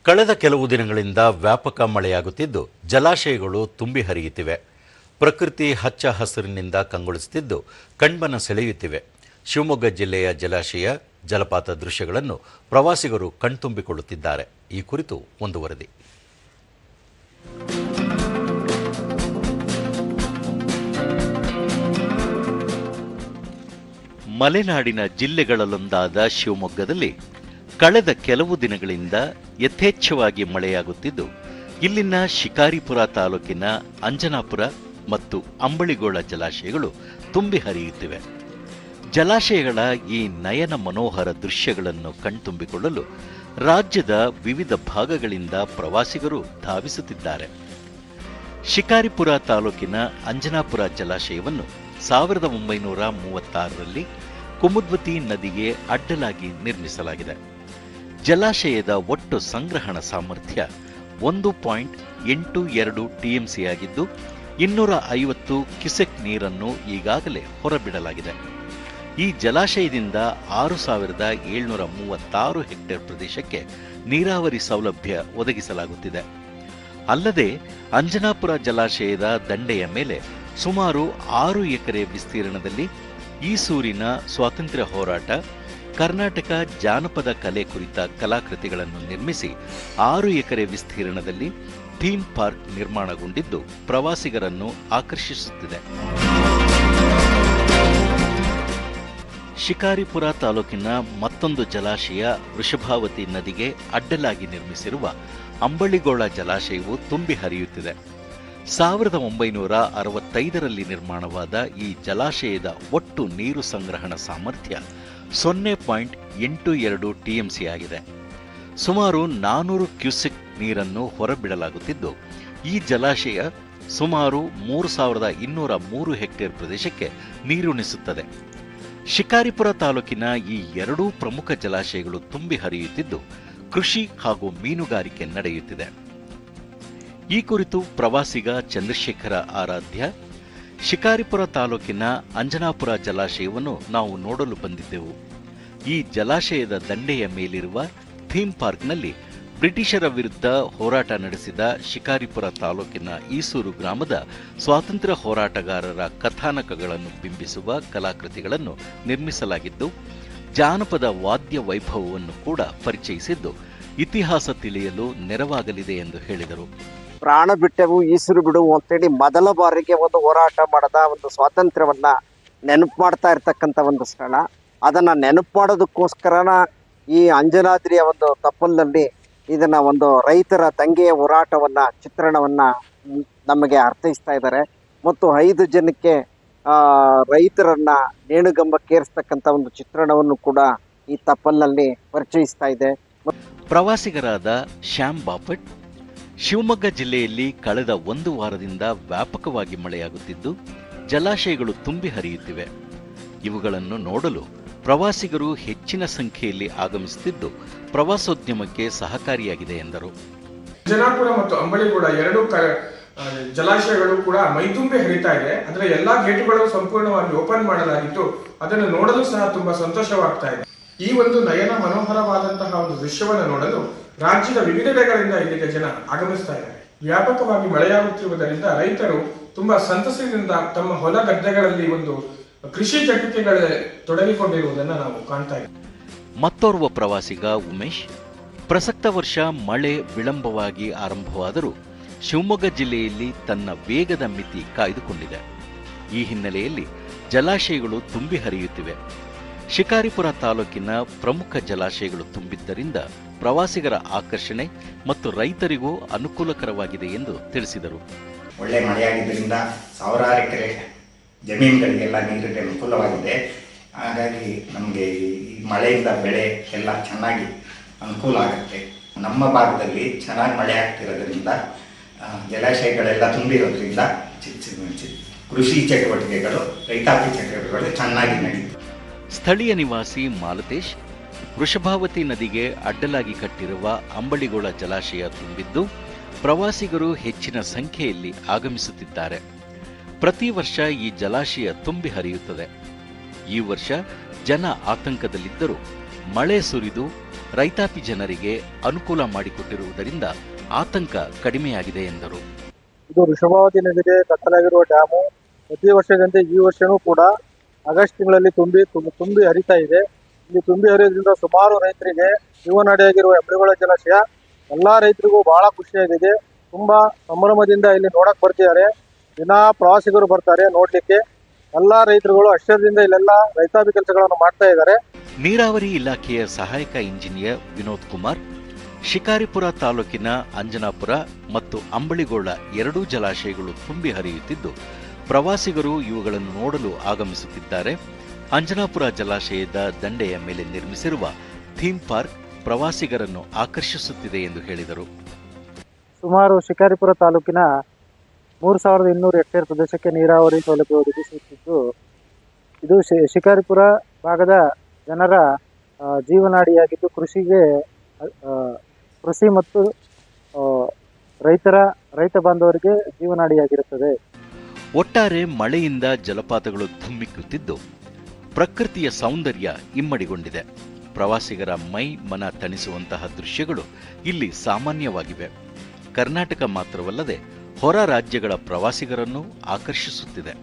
ಕಳೆದ ಕೆಲವು ದಿನಗಳಿಂದ ವ್ಯಾಪಕ ಮಳೆಯಾಗುತ್ತಿದ್ದು ಜಲಾಶಯಗಳು ತುಂಬಿ ಹರಿಯುತ್ತಿವೆ. ಪ್ರಕೃತಿ ಹಚ್ಚ ಹಸಿರಿನಿಂದ ಕಂಗೊಳಿಸುತ್ತಿದ್ದು ಕಣ್ಮನ ಸೆಳೆಯುತ್ತಿವೆ. ಶಿವಮೊಗ್ಗ ಜಿಲ್ಲೆಯ ಜಲಾಶಯ ಜಲಪಾತ ದೃಶ್ಯಗಳನ್ನು ಪ್ರವಾಸಿಗರು ಕಣ್ತುಂಬಿಕೊಳ್ಳುತ್ತಿದ್ದಾರೆ. ಈ ಕುರಿತು ಒಂದು ವರದಿ. ಮಲೆನಾಡಿನ ಜಿಲ್ಲೆಗಳಲ್ಲೊಂದಾದ ಶಿವಮೊಗ್ಗದಲ್ಲಿ ಕಳೆದ ಕೆಲವು ದಿನಗಳಿಂದ ಯಥೇಚ್ಛವಾಗಿ ಮಳೆಯಾಗುತ್ತಿದ್ದು ಇಲ್ಲಿನ ಶಿಕಾರಿಪುರ ತಾಲೂಕಿನ ಅಂಜನಾಪುರ ಮತ್ತು ಅಂಬಳಿಗೋಳ ಜಲಾಶಯಗಳು ತುಂಬಿ ಹರಿಯುತ್ತಿವೆ. ಜಲಾಶಯಗಳ ಈ ನಯನ ಮನೋಹರ ದೃಶ್ಯಗಳನ್ನು ಕಣ್ತುಂಬಿಕೊಳ್ಳಲು ರಾಜ್ಯದ ವಿವಿಧ ಭಾಗಗಳಿಂದ ಪ್ರವಾಸಿಗರು ಧಾವಿಸುತ್ತಿದ್ದಾರೆ. ಶಿಕಾರಿಪುರ ತಾಲೂಕಿನ ಅಂಜನಾಪುರ ಜಲಾಶಯವನ್ನು 1936ರಲ್ಲಿ ಕುಮುದ್ವತಿ ನದಿಗೆ ಅಡ್ಡಲಾಗಿ ನಿರ್ಮಿಸಲಾಗಿದೆ. ಜಲಾಶಯದ ಒಟ್ಟು ಸಂಗ್ರಹಣ ಸಾಮರ್ಥ್ಯ 1.82 ಟಿಎಂಸಿ ಆಗಿದ್ದು 250 ಕ್ಯುಸೆಕ್ ನೀರನ್ನು ಈಗಾಗಲೇ ಹೊರಬಿಡಲಾಗಿದೆ. ಈ ಜಲಾಶಯದಿಂದ 6,736 ಹೆಕ್ಟೇರ್ ಪ್ರದೇಶಕ್ಕೆ ನೀರಾವರಿ ಸೌಲಭ್ಯ ಒದಗಿಸಲಾಗುತ್ತಿದೆ. ಅಲ್ಲದೆ ಅಂಜನಾಪುರ ಜಲಾಶಯದ ದಂಡೆಯ ಮೇಲೆ ಸುಮಾರು 6 ಎಕರೆ ವಿಸ್ತೀರ್ಣದಲ್ಲಿ ಈಸೂರಿನ ಸ್ವಾತಂತ್ರ್ಯ ಹೋರಾಟ, ಕರ್ನಾಟಕ ಜಾನಪದ ಕಲೆ ಕುರಿತ ಕಲಾಕೃತಿಗಳನ್ನು ನಿರ್ಮಿಸಿ 6 ಎಕರೆ ವಿಸ್ತೀರ್ಣದಲ್ಲಿ ಥೀಮ್ ಪಾರ್ಕ್ ನಿರ್ಮಾಣಗೊಂಡಿದ್ದು ಪ್ರವಾಸಿಗರನ್ನು ಆಕರ್ಷಿಸುತ್ತಿದೆ. ಶಿಕಾರಿಪುರ ತಾಲೂಕಿನ ಮತ್ತೊಂದು ಜಲಾಶಯ ವೃಷಭಾವತಿ ನದಿಗೆ ಅಡ್ಡಲಾಗಿ ನಿರ್ಮಿಸಿರುವ ಅಂಬಳಿಗೋಳ ಜಲಾಶಯವು ತುಂಬಿ ಹರಿಯುತ್ತಿದೆ. 1965ರಲ್ಲಿ ನಿರ್ಮಾಣವಾದ ಈ ಜಲಾಶಯದ ಒಟ್ಟು ನೀರು ಸಂಗ್ರಹಣ ಸಾಮರ್ಥ್ಯ 0.82 ಟಿಎಂಸಿ ಆಗಿದೆ. ಸುಮಾರು 400 ಕ್ಯೂಸೆಕ್ ನೀರನ್ನು ಹೊರಬಿಡಲಾಗುತ್ತಿದ್ದು ಈ ಜಲಾಶಯ ಸುಮಾರು 3,203 ಹೆಕ್ಟೇರ್ ಪ್ರದೇಶಕ್ಕೆ ನೀರುಣಿಸುತ್ತದೆ. ಶಿಕಾರಿಪುರ ತಾಲೂಕಿನ ಈ ಎರಡೂ ಪ್ರಮುಖ ಜಲಾಶಯಗಳು ತುಂಬಿ ಹರಿಯುತ್ತಿದ್ದು ಕೃಷಿ ಹಾಗೂ ಮೀನುಗಾರಿಕೆ ನಡೆಯುತ್ತಿದೆ. ಈ ಕುರಿತು ಪ್ರವಾಸಿಗ ಚಂದ್ರಶೇಖರ ಆರಾಧ್ಯ, ಶಿಕಾರಿಪುರ ತಾಲೂಕಿನ ಅಂಜನಾಪುರ ಜಲಾಶಯವನ್ನು ನಾವು ನೋಡಲು ಬಂದಿದ್ದೆವು. ಈ ಜಲಾಶಯದ ದಂಡೆಯ ಮೇಲಿರುವ ಥೀಮ್ ಪಾರ್ಕ್ನಲ್ಲಿ ಬ್ರಿಟಿಷರ ವಿರುದ್ಧ ಹೋರಾಟ ನಡೆಸಿದ ಶಿಕಾರಿಪುರ ತಾಲೂಕಿನ ಈಸೂರು ಗ್ರಾಮದ ಸ್ವಾತಂತ್ರ್ಯ ಹೋರಾಟಗಾರರ ಕಥಾನಕಗಳನ್ನು ಬಿಂಬಿಸುವ ಕಲಾಕೃತಿಗಳನ್ನು ನಿರ್ಮಿಸಲಾಗಿದ್ದು ಜಾನಪದ ವಾದ್ಯ ವೈಭವವನ್ನು ಕೂಡ ಪರಿಚಯಿಸಿದ್ದು ಇತಿಹಾಸ ತಿಳಿಯಲು ನೆರವಾಗಲಿದೆ ಎಂದು ಹೇಳಿದರು. ಪ್ರಾಣ ಬಿಟ್ಟೆವು ಈಸೂರು ಬಿಡುವು ಅಂತೇಳಿ ಮೊದಲ ಬಾರಿಗೆ ಒಂದು ಹೋರಾಟ ಮಾಡದ ಒಂದು ಸ್ವಾತಂತ್ರ್ಯವನ್ನ ನೆನಪು ಮಾಡ್ತಾ ಇರ್ತಕ್ಕಂಥ ಒಂದು ಸ್ಥಳ. ಅದನ್ನ ನೆನಪು ಮಾಡೋದಕ್ಕೋಸ್ಕರನ ಈ ಅಂಜನಾದ್ರಿಯ ಒಂದು ತಪ್ಪಲಿನಲ್ಲಿ ಇದನ್ನ ಒಂದು ರೈತರ ದಂಗೆಯ ಹೋರಾಟವನ್ನ ಚಿತ್ರಣವನ್ನ ನಮಗೆ ಅರ್ಥೈಸ್ತಾ ಇದ್ದಾರೆ. ಮತ್ತು 5 ಜನಕ್ಕೆ ರೈತರನ್ನ ನೇಣುಗಂಬಕ್ಕೇರಿಸ್ತಕ್ಕಂಥ ಒಂದು ಚಿತ್ರಣವನ್ನು ಕೂಡ ಈ ತಪ್ಪಲಿನಲ್ಲಿ ಪರಿಚಯಿಸ್ತಾ ಇದೆ. ಪ್ರವಾಸಿಗರಾದ ಶ್ಯಾಮ್ ಬಾಪಟ್, ಶಿವಮೊಗ್ಗ ಜಿಲ್ಲೆಯಲ್ಲಿ ಕಳೆದ 1 ವಾರದಿಂದ ವ್ಯಾಪಕವಾಗಿ ಮಳೆಯಾಗುತ್ತಿದ್ದು ಜಲಾಶಯಗಳು ತುಂಬಿ ಹರಿಯುತ್ತಿವೆ. ಇವುಗಳನ್ನು ನೋಡಲು ಪ್ರವಾಸಿಗರು ಹೆಚ್ಚಿನ ಸಂಖ್ಯೆಯಲ್ಲಿ ಆಗಮಿಸುತ್ತಿದ್ದು ಪ್ರವಾಸೋದ್ಯಮಕ್ಕೆ ಸಹಕಾರಿಯಾಗಿದೆ ಎಂದರು. ಅಂಜನಾಪುರ ಮತ್ತು ಅಂಬಳಿಗೋಳ ಎರಡು ಜಲಾಶಯಗಳು ಕೂಡ ಮೈತುಂಬಿ ಹರಿತಾ ಇದೆ. ಅದರ ಎಲ್ಲಾ ಗೇಟುಗಳು ಸಂಪೂರ್ಣವಾಗಿ ಓಪನ್ ಮಾಡಲಾಗಿದ್ದು ಅದನ್ನು ನೋಡಲು ಸಹ ತುಂಬಾ ಸಂತೋಷವಾಗ್ತಾ ಇದೆ. ಈ ಒಂದು ನಯನ ಮನೋಹರವಾದಂತಹ ಒಂದು ದೃಶ್ಯವನ್ನು ನೋಡಲು ರಾಜ್ಯದ ವಿವಿಧೆಡೆಗಳಿಂದ ಇಲ್ಲಿಗೆ ಜನ ಆಗಮಿಸ್ತಾ ಇದ್ದಾರೆ. ವ್ಯಾಪಕವಾಗಿ ಮಳೆಯಾಗುತ್ತಿರುವುದರಿಂದ ರೈತರು ತುಂಬಾ ಸಂತಸದಿಂದ ತಮ್ಮ ಹೊಲ ಗದ್ದೆಗಳಲ್ಲಿ ಒಂದು ಕೃಷಿ ಚಟುವಟಿಕೆಗಳ ತೊಡಗಿಕೊಂಡಿರುವುದನ್ನು ನಾವು ಕಾಣ್ತಾ ಇದ್ದೇವೆ. ಮತ್ತೋರ್ವ ಪ್ರವಾಸಿಗ ಉಮೇಶ್, ಪ್ರಸಕ್ತ ವರ್ಷ ಮಳೆ ವಿಳಂಬವಾಗಿ ಆರಂಭವಾದರೂ ಶಿವಮೊಗ್ಗ ಜಿಲ್ಲೆಯಲ್ಲಿ ತನ್ನ ವೇಗದ ಮಿತಿ ಕಾಯ್ದುಕೊಂಡಿದೆ. ಈ ಹಿನ್ನೆಲೆಯಲ್ಲಿ ಜಲಾಶಯಗಳು ತುಂಬಿ ಹರಿಯುತ್ತಿವೆ. ಶಿಕಾರಿಪುರ ತಾಲೂಕಿನ ಪ್ರಮುಖ ಜಲಾಶಯಗಳು ತುಂಬಿದ್ದರಿಂದ ಪ್ರವಾಸಿಗರ ಆಕರ್ಷಣೆ ಮತ್ತು ರೈತರಿಗೂ ಅನುಕೂಲಕರವಾಗಿದೆ ಎಂದು ತಿಳಿಸಿದರು. ಒಳ್ಳೆ ಮಳೆಯಾಗಿದ್ದರಿಂದ ಸಾವಿರಾರು ಎಕರೆ ಜಮೀನುಗಳಿಗೆಲ್ಲ ನೀರಿಗೆ ಅನುಕೂಲವಾಗಿದೆ. ಹಾಗಾಗಿ ನಮಗೆ ಈ ಮಳೆಯಿಂದ ಬೆಳೆ ಎಲ್ಲ ಚೆನ್ನಾಗಿ ಅನುಕೂಲ ಆಗುತ್ತೆ. ನಮ್ಮ ಭಾಗದಲ್ಲಿ ಚೆನ್ನಾಗಿ ಮಳೆ ಆಗ್ತಿರೋದ್ರಿಂದ ಜಲಾಶಯಗಳೆಲ್ಲ ತುಂಬಿರೋದ್ರಿಂದ ಕೃಷಿ ಚಟುವಟಿಕೆಗಳು, ರೈತಾಪಿ ಚಟುವಟಿಕೆಗಳು ಚೆನ್ನಾಗಿ ನಡೆಯುತ್ತೆ. ಸ್ಥಳೀಯ ನಿವಾಸಿ ಮಾಲತೇಶ್, ವೃಷಭಾವತಿ ನದಿಗೆ ಅಡ್ಡಲಾಗಿ ಕಟ್ಟಿರುವ ಅಂಬಳಿಗೋಳ ಜಲಾಶಯ ತುಂಬಿದ್ದು ಪ್ರವಾಸಿಗರು ಹೆಚ್ಚಿನ ಸಂಖ್ಯೆಯಲ್ಲಿ ಆಗಮಿಸುತ್ತಿದ್ದಾರೆ. ಪ್ರತಿ ವರ್ಷ ಈ ಜಲಾಶಯ ತುಂಬಿ ಹರಿಯುತ್ತದೆ. ಈ ವರ್ಷ ಜನ ಆತಂಕದಲ್ಲಿದ್ದರೂ ಮಳೆ ಸುರಿದು ರೈತಾಪಿ ಜನರಿಗೆ ಅನುಕೂಲ ಮಾಡಿಕೊಟ್ಟಿರುವುದರಿಂದ ಆತಂಕ ಕಡಿಮೆಯಾಗಿದೆ ಎಂದರು. ಇದು ವೃಷಭಾವತಿ ನದಿಗೆ ಕಟ್ಟಲಾಗಿರುವ ಡ್ಯಾಮು ಪ್ರತಿ ವರ್ಷದಂತೆ ಈ ವರ್ಷನೂ ಕೂಡ ಆಗಸ್ಟ್ ತಿಂಗಳಲ್ಲಿ ತುಂಬಿ ಹರಿತಾ ಇದೆ. ಇಲ್ಲಿ ತುಂಬಿ ಹರಿಯೋದ್ರಿಂದ ಸುಮಾರು ರೈತರಿಗೆ ಜೀವನಾಡಿಯಾಗಿರುವ ಹೆಬ್ಬಳಿಗೊಳ ಜಲಾಶಯ ಎಲ್ಲಾ ರೈತರಿಗೂ ಬಹಳ ಖುಷಿಯಾಗಿದೆ. ತುಂಬಾ ಸಂಭ್ರಮದಿಂದ ಇಲ್ಲಿ ನೋಡಕ್ ಬರ್ತಿದ್ದಾರೆ. ದಿನಾ ಪ್ರವಾಸಿಗರು ಬರ್ತಾರೆ ನೋಡ್ಲಿಕ್ಕೆ. ಎಲ್ಲಾ ರೈತರುಗಳು ಆಶ್ಚರ್ಯದಿಂದ ಇಲ್ಲೆಲ್ಲ ರೈತಾಪಿ ಕೆಲಸಗಳನ್ನು ಮಾಡ್ತಾ ಇದ್ದಾರೆ. ನೀರಾವರಿ ಇಲಾಖೆಯ ಸಹಾಯಕ ಇಂಜಿನಿಯರ್ ವಿನೋದ್ ಕುಮಾರ್, ಶಿಕಾರಿಪುರ ತಾಲೂಕಿನ ಅಂಜನಾಪುರ ಮತ್ತು ಅಂಬಳಿಗೊಳ ಎರಡೂ ಜಲಾಶಯಗಳು ತುಂಬಿ ಹರಿಯುತ್ತಿದ್ದು ಪ್ರವಾಸಿಗರು ಇವುಗಳನ್ನು ನೋಡಲು ಆಗಮಿಸುತ್ತಿದ್ದಾರೆ. ಅಂಜನಾಪುರ ಜಲಾಶಯದ ದಂಡೆಯ ಮೇಲೆ ನಿರ್ಮಿಸಿರುವ ಥೀಮ್ ಪಾರ್ಕ್ ಪ್ರವಾಸಿಗರನ್ನು ಆಕರ್ಷಿಸುತ್ತಿದೆ ಎಂದು ಹೇಳಿದರು. ಸುಮಾರು ಶಿಕಾರಿಪುರ ತಾಲೂಕಿನ 3200 ಹೆಕ್ಟೇರ್ ಪ್ರದೇಶಕ್ಕೆ ನೀರಾವರಿ ಸೌಲಭ್ಯ ಒದಗಿಸುತ್ತಿದ್ದು, ಇದು ಶಿಕಾರಿಪುರ ಭಾಗದ ಜನರ ಜೀವನಾಡಿಯಾಗಿದ್ದು ಕೃಷಿ ಮತ್ತು ರೈತ ಬಾಂಧವರಿಗೆ ಜೀವನಾಡಿಯಾಗಿರುತ್ತದೆ. ಒಟ್ಟಾರೆ ಮಳೆಯಿಂದ ಜಲಪಾತಗಳು ಧುಮ್ಮಿಕ್ಕುತ್ತಿದ್ದು ಪ್ರಕೃತಿಯ ಸೌಂದರ್ಯ ಇಮ್ಮಡಿಗೊಂಡಿದೆ. ಪ್ರವಾಸಿಗರ ಮೈ ಮನ ತಣಿಸುವಂತಹ ದೃಶ್ಯಗಳು ಇಲ್ಲಿ ಸಾಮಾನ್ಯವಾಗಿವೆ. ಕರ್ನಾಟಕ ಮಾತ್ರವಲ್ಲದೆ ಹೊರ ರಾಜ್ಯಗಳ ಪ್ರವಾಸಿಗರನ್ನು ಆಕರ್ಷಿಸುತ್ತಿದೆ.